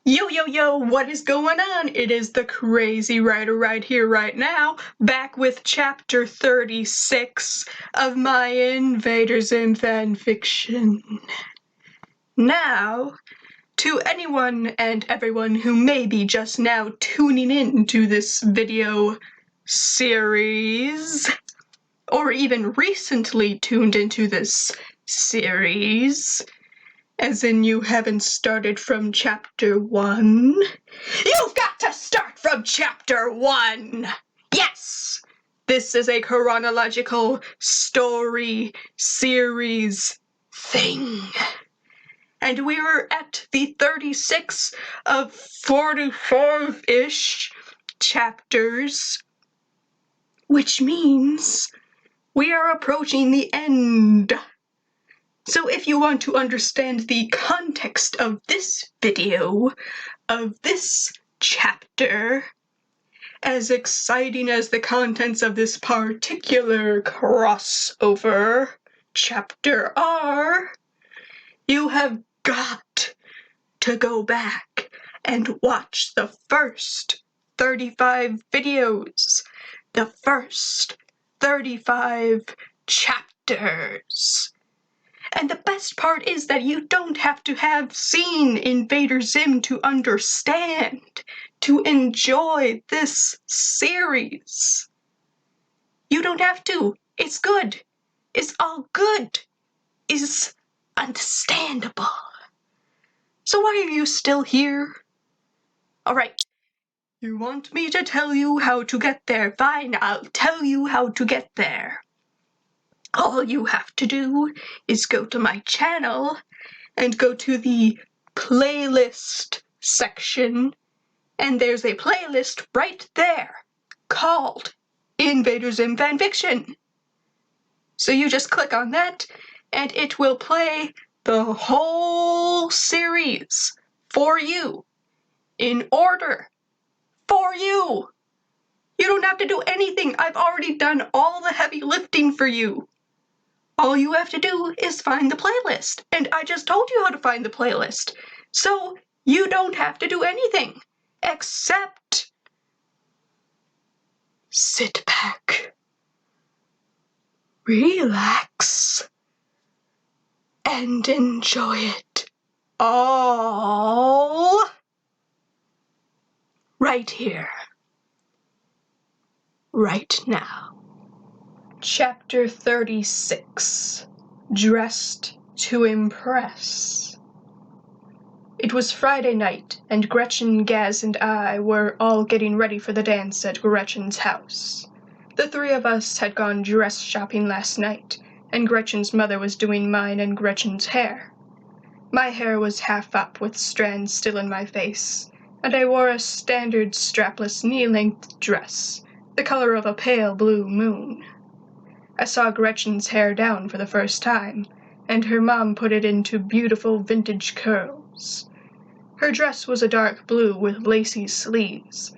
Yo, yo, yo, what is going on? It is the Crazy Writer right here, right now, back with chapter 36 of my Invader Zim fanfiction. Now, to anyone and everyone who may be just now tuning in to this video series, or even recently tuned into this series, as in you haven't started from chapter 1. You've got to start from chapter 1! Yes! This is a chronological story series thing. And we are at the 36 of 45-ish chapters, which means we are approaching the end. So if you want to understand the context of this video, of this chapter, as exciting as the contents of this particular crossover chapter are, you have got to go back and watch the first 35 videos, the first 35 chapters. And the best part is that you don't have to have seen Invader Zim to understand, to enjoy this series. You don't have to. It's good. It's all good. It's understandable. So why are you still here? Alright. You want me to tell you how to get there? Fine, I'll tell you how to get there. All you have to do is go to my channel and go to the playlist section, and there's a playlist right there called Invader Zim Fanfiction. So you just click on that, and it will play the whole series for you, in order, for you. You don't have to do anything. I've already done all the heavy lifting for you. All you have to do is find the playlist, and I just told you how to find the playlist. So you don't have to do anything except sit back, relax, and enjoy it all right here, right now. Chapter 36, Dressed to Impress. It was Friday night, and Gretchen, Gaz, and I were all getting ready for the dance at Gretchen's house. The three of us had gone dress shopping last night, and Gretchen's mother was doing mine and Gretchen's hair. My hair was half up with strands still in my face, and I wore a standard strapless knee-length dress, the color of a pale blue moon. I saw Gretchen's hair down for the first time, and her mom put it into beautiful vintage curls. Her dress was a dark blue with lacy sleeves,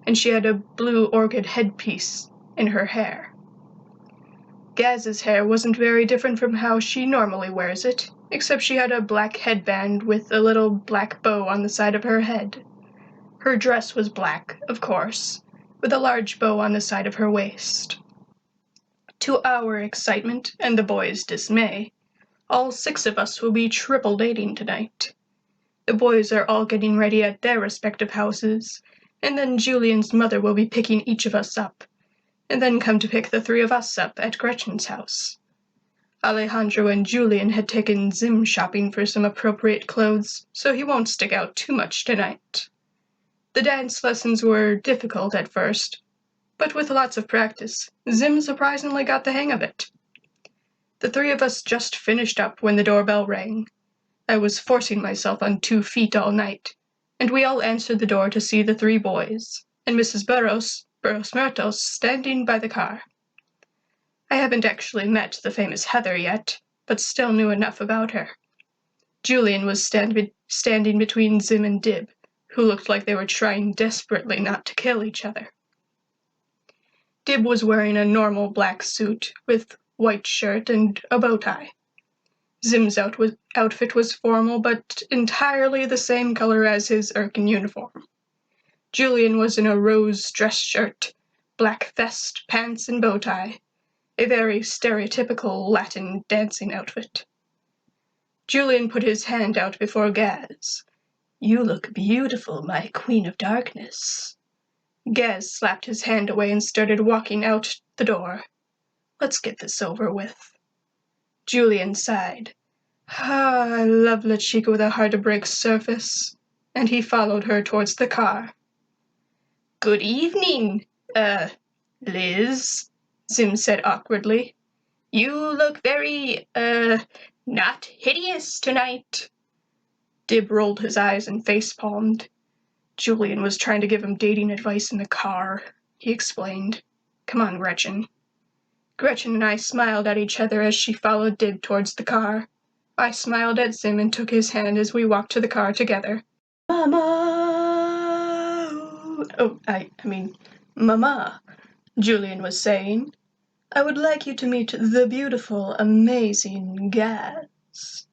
and she had a blue orchid headpiece in her hair. Gaz's hair wasn't very different from how she normally wears it, except she had a black headband with a little black bow on the side of her head. Her dress was black, of course, with a large bow on the side of her waist. To our excitement and the boys' dismay, all 6 of us will be triple dating tonight. The boys are all getting ready at their respective houses, and then Julian's mother will be picking each of us up, and then come to pick the 3 of us up at Gretchen's house. Alejandro and Julian had taken Zim shopping for some appropriate clothes, so he won't stick out too much tonight. The dance lessons were difficult at first, but with lots of practice, Zim surprisingly got the hang of it. The 3 of us just finished up when the doorbell rang. I was forcing myself on 2 feet all night, and we all answered the door to see the 3 boys, and Mrs. Burros Myrtos, standing by the car. I haven't actually met the famous Heather yet, but still knew enough about her. Julian was standing between Zim and Dib, who looked like they were trying desperately not to kill each other. Dib was wearing a normal black suit with white shirt and a bow tie. Zim's outfit was formal, but entirely the same color as his Erkin uniform. Julian was in a rose dress shirt, black vest, pants, and bow tie, a very stereotypical Latin dancing outfit. Julian put his hand out before Gaz. "You look beautiful, my Queen of Darkness." Gaz slapped his hand away and started walking out the door. "Let's get this over with." Julian sighed. "Ah, I love La Chica with a hard-to-break surface," and he followed her towards the car. "Good evening, Liz," Zim said awkwardly. "You look very, not hideous tonight." Dib rolled his eyes and face-palmed. Julian was trying to give him dating advice in the car, he explained. "Come on, Gretchen." Gretchen and I smiled at each other as she followed Dib towards the car. I smiled at Zim and took his hand as we walked to the car together. "Mama!" Oh, I mean, Mama, Julian was saying. "I would like you to meet the beautiful, amazing Gaz."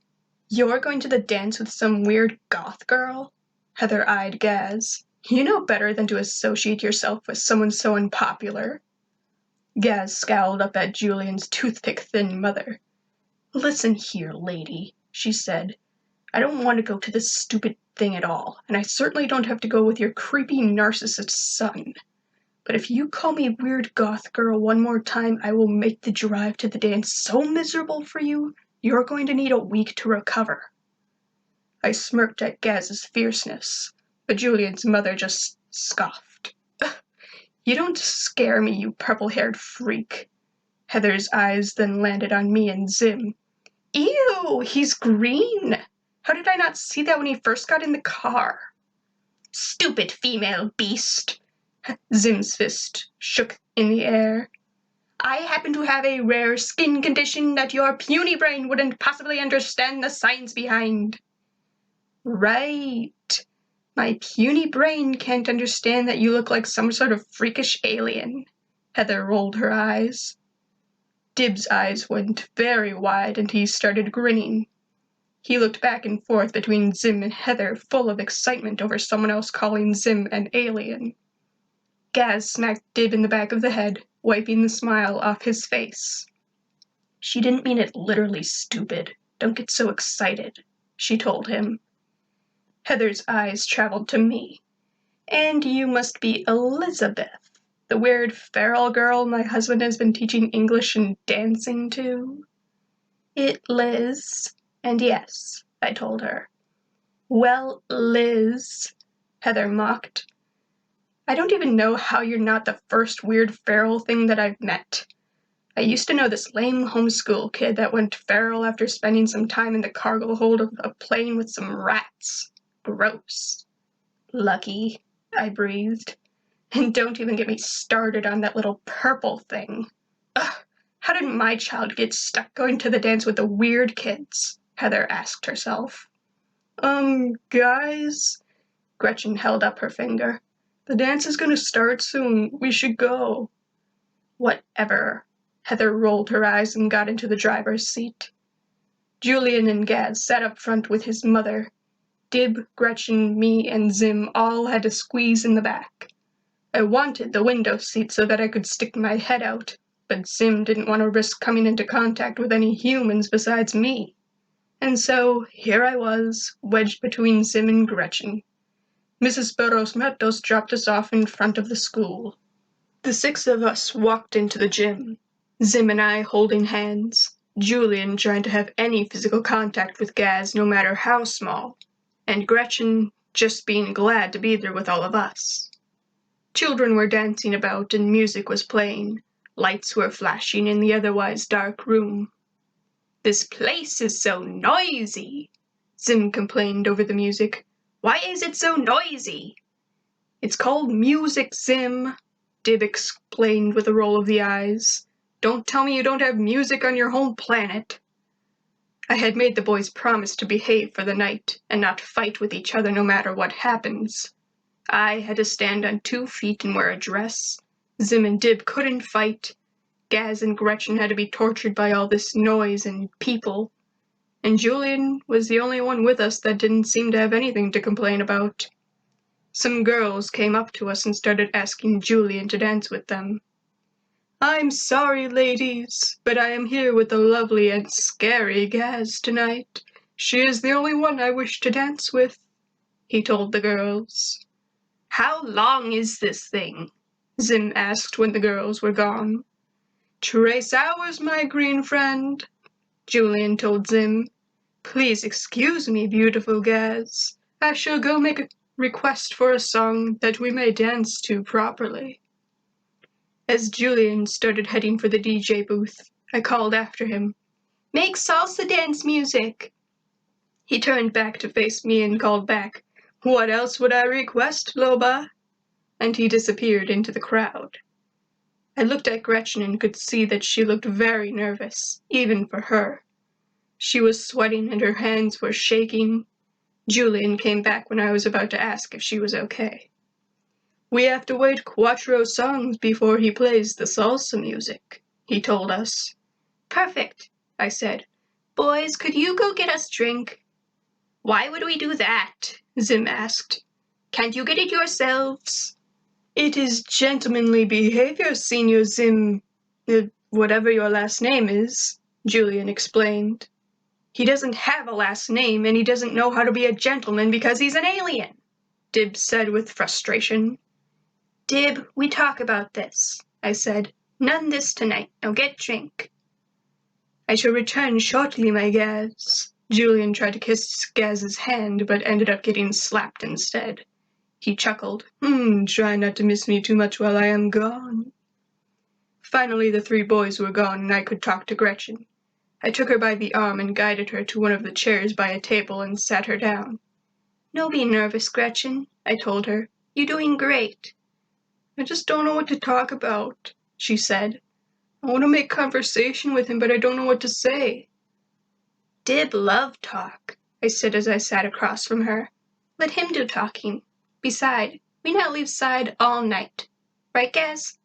"You're going to the dance with some weird goth girl?" Heather eyed Gaz. "You know better than to associate yourself with someone so unpopular." Gaz scowled up at Julian's toothpick-thin mother. "Listen here, lady," she said. "I don't want to go to this stupid thing at all, and I certainly don't have to go with your creepy narcissist son. But if you call me weird goth girl one more time, I will make the drive to the dance so miserable for you, you're going to need a week to recover." I smirked at Gaz's fierceness, but Julian's mother just scoffed. "You don't scare me, you purple-haired freak." Heather's eyes then landed on me and Zim. "Ew, he's green! How did I not see that when he first got in the car?" "Stupid female beast!" Zim's fist shook in the air. "I happen to have a rare skin condition that your puny brain wouldn't possibly understand the science behind." "Right. My puny brain can't understand that you look like some sort of freakish alien." Heather rolled her eyes. Dib's eyes went very wide and he started grinning. He looked back and forth between Zim and Heather, full of excitement over someone else calling Zim an alien. Gaz smacked Dib in the back of the head, wiping the smile off his face. "She didn't mean it literally, stupid. Don't get so excited," she told him. Heather's eyes traveled to me. "And you must be Elizabeth, the weird feral girl my husband has been teaching English and dancing to?" "It, Liz. And yes," I told her. "Well, Liz," Heather mocked. "I don't even know how you're not the first weird feral thing that I've met. I used to know this lame homeschool kid that went feral after spending some time in the cargo hold of a plane with some rats. Gross." "Lucky," I breathed. "And don't even get me started on that little purple thing. Ugh, how did my child get stuck going to the dance with the weird kids?" Heather asked herself. Guys," Gretchen held up her finger. "The dance is going to start soon. We should go." "Whatever." Heather rolled her eyes and got into the driver's seat. Julian and Gaz sat up front with his mother. Dib, Gretchen, me, and Zim all had to squeeze in the back. I wanted the window seat so that I could stick my head out, but Zim didn't want to risk coming into contact with any humans besides me. And so, here I was, wedged between Zim and Gretchen. Mrs. Burros Matos dropped us off in front of the school. The 6 of us walked into the gym, Zim and I holding hands, Julian trying to have any physical contact with Gaz no matter how small, and Gretchen just being glad to be there with all of us. Children were dancing about and music was playing. Lights were flashing in the otherwise dark room. "This place is so noisy," Zim complained over the music. "Why is it so noisy?" "It's called music, Zim," Dib explained with a roll of the eyes. "Don't tell me you don't have music on your home planet." I had made the boys promise to behave for the night and not fight with each other no matter what happens. I had to stand on 2 feet and wear a dress. Zim and Dib couldn't fight. Gaz and Gretchen had to be tortured by all this noise and people. and Julian was the only one with us that didn't seem to have anything to complain about. Some girls came up to us and started asking Julian to dance with them. "I'm sorry, ladies, but I am here with the lovely and scary Gaz tonight. She is the only one I wish to dance with," he told the girls. "How long is this thing?" Zim asked when the girls were gone. "Trace hours, my green friend," Julian told Zim. "Please excuse me, beautiful Gaz. I shall go make a request for a song that we may dance to properly." As Julian started heading for the DJ booth, I called after him, "Make salsa dance music." He turned back to face me and called back, "What else would I request, Loba?" And he disappeared into the crowd. I looked at Gretchen and could see that she looked very nervous, even for her. She was sweating and her hands were shaking. Julian came back when I was about to ask if she was okay. "We have to wait 4 songs before he plays the salsa music," he told us. "Perfect," I said. "Boys, could you go get us drink?" "Why would we do that?" Zim asked. "Can't you get it yourselves?" "It is gentlemanly behavior, Senior Zim, whatever your last name is," Julian explained. "He doesn't have a last name, and he doesn't know how to be a gentleman because he's an alien," Dib said with frustration. "Dib, we talk about this," I said. "None this tonight. Now get drink." "I shall return shortly, my Gaz." Julian tried to kiss Gaz's hand, but ended up getting slapped instead. He chuckled. Try not to miss me too much while I am gone." Finally, the 3 boys were gone, and I could talk to Gretchen. I took her by the arm and guided her to one of the chairs by a table and sat her down. "No be nervous, Gretchen," I told her. "You doing great." "I just don't know what to talk about," she said. "I want to make conversation with him, but I don't know what to say." "Dib love talk," I said as I sat across from her. "Let him do talking. Beside, we not leave side all night. Right, Gaz?"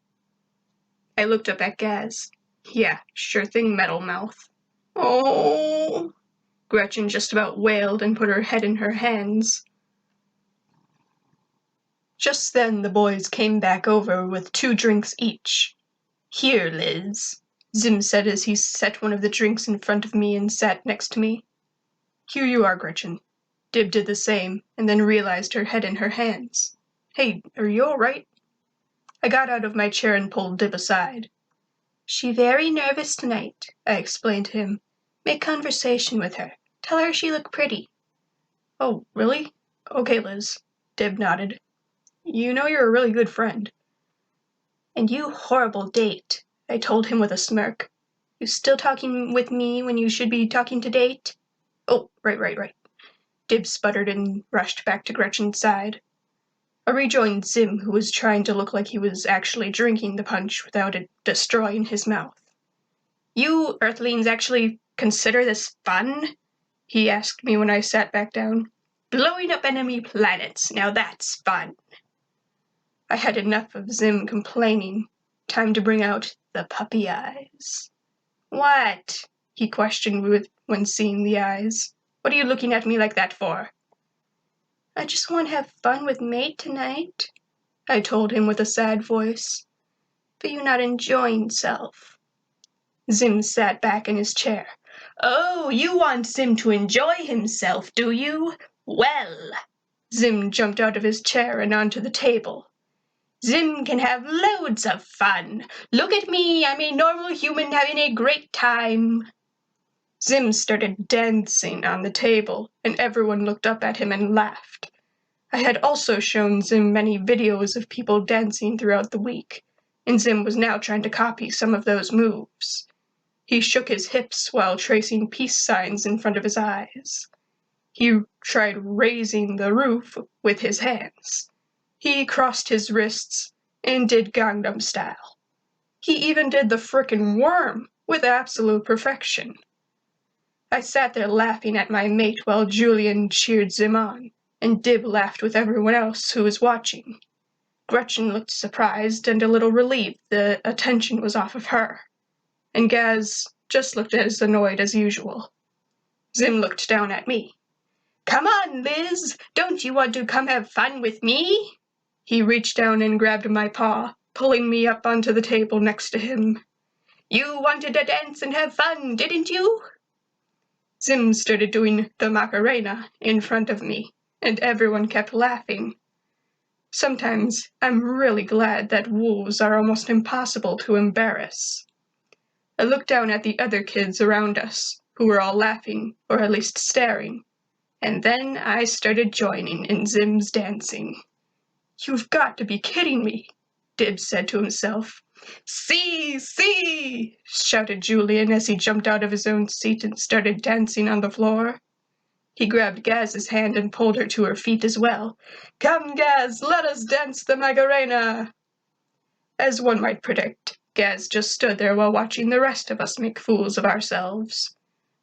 I looked up at Gaz. "Yeah, sure thing, Metal Mouth." "Oh," Gretchen just about wailed and put her head in her hands. Just then the boys came back over with 2 drinks each. "Here, Liz," Zim said as he set one of the drinks in front of me and sat next to me. "Here you are, Gretchen." Dib did the same, and then realized her head in her hands. "Hey, are you all right?" I got out of my chair and pulled Dib aside. "She very nervous tonight," I explained to him. "Make conversation with her. Tell her she look pretty." "Oh, really? Okay, Liz." Dib nodded. "You know you're a really good friend." "And you horrible date," I told him with a smirk. "You still talking with me when you should be talking to Date?" "Oh, right. Dib sputtered and rushed back to Gretchen's side. I rejoined Zim, who was trying to look like he was actually drinking the punch without it destroying his mouth. "You Earthlings actually consider this fun?" he asked me when I sat back down. "Blowing up enemy planets, now that's fun." I had enough of Zim complaining. Time to bring out the puppy eyes. "What?" he questioned when seeing the eyes. "What are you looking at me like that for?" "I just want to have fun with Mate tonight," I told him with a sad voice. "But you not enjoying self." Zim sat back in his chair. "Oh, you want Zim to enjoy himself, do you? Well," Zim jumped out of his chair and onto the table. "Zim can have loads of fun. Look at me, I'm a normal human having a great time." Zim started dancing on the table, and everyone looked up at him and laughed. I had also shown Zim many videos of people dancing throughout the week, and Zim was now trying to copy some of those moves. He shook his hips while tracing peace signs in front of his eyes. He tried raising the roof with his hands. He crossed his wrists and did Gangnam Style. He even did the frickin' worm with absolute perfection. I sat there laughing at my mate while Julian cheered Zim on, and Dib laughed with everyone else who was watching. Gretchen looked surprised and a little relieved the attention was off of her, and Gaz just looked as annoyed as usual. Zim looked down at me. Come on, Liz, don't you want to come have fun with me? He reached down and grabbed my paw, pulling me up onto the table next to him. You wanted to dance and have fun, didn't you? Zim started doing the Macarena in front of me, and everyone kept laughing. Sometimes I'm really glad that wolves are almost impossible to embarrass. I looked down at the other kids around us, who were all laughing, or at least staring, and then I started joining in Zim's dancing. You've got to be kidding me, Dib said to himself. See, see, shouted Julian as he jumped out of his own seat and started dancing on the floor. He grabbed Gaz's hand and pulled her to her feet as well. Come, Gaz, let us dance the Macarena. As one might predict, Gaz just stood there while watching the rest of us make fools of ourselves.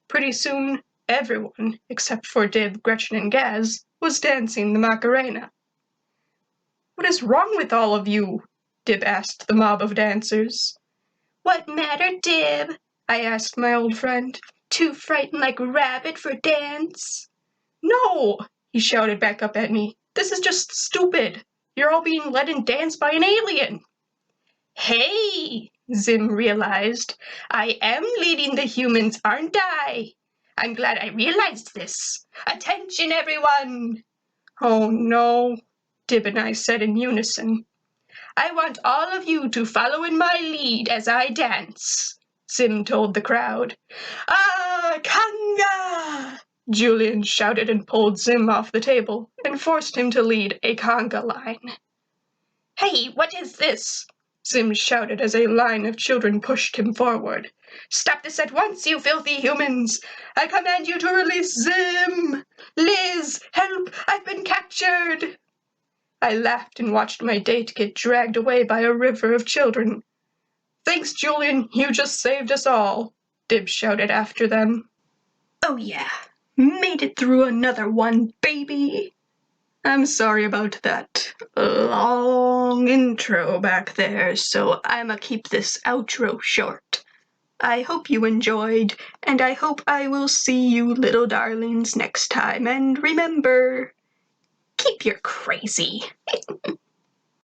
Pretty soon, everyone, except for Dib, Gretchen, and Gaz, was dancing the Macarena. What is wrong with all of you? Dib asked the mob of dancers. What matter, Dib? I asked my old friend. Too frightened like a rabbit for dance? No, he shouted back up at me. This is just stupid. You're all being led and danced by an alien. Hey, Zim realized. I am leading the humans, aren't I? I'm glad I realized this. Attention, everyone! Oh no, Dib and I said in unison. I want all of you to follow in my lead as I dance, Zim told the crowd. Ah, conga! Julian shouted and pulled Zim off the table and forced him to lead a conga line. Hey, what is this? Zim shouted as a line of children pushed him forward. Stop this at once, you filthy humans! I command you to release Zim! Liz, help! I've been captured! I laughed and watched my date get dragged away by a river of children. Thanks, Julian, you just saved us all, Dib shouted after them. Oh yeah, made it through another one, baby! I'm sorry about that long intro back there, so I'ma keep this outro short. I hope you enjoyed, and I hope I will see you little darlings next time, and remember, keep your crazy.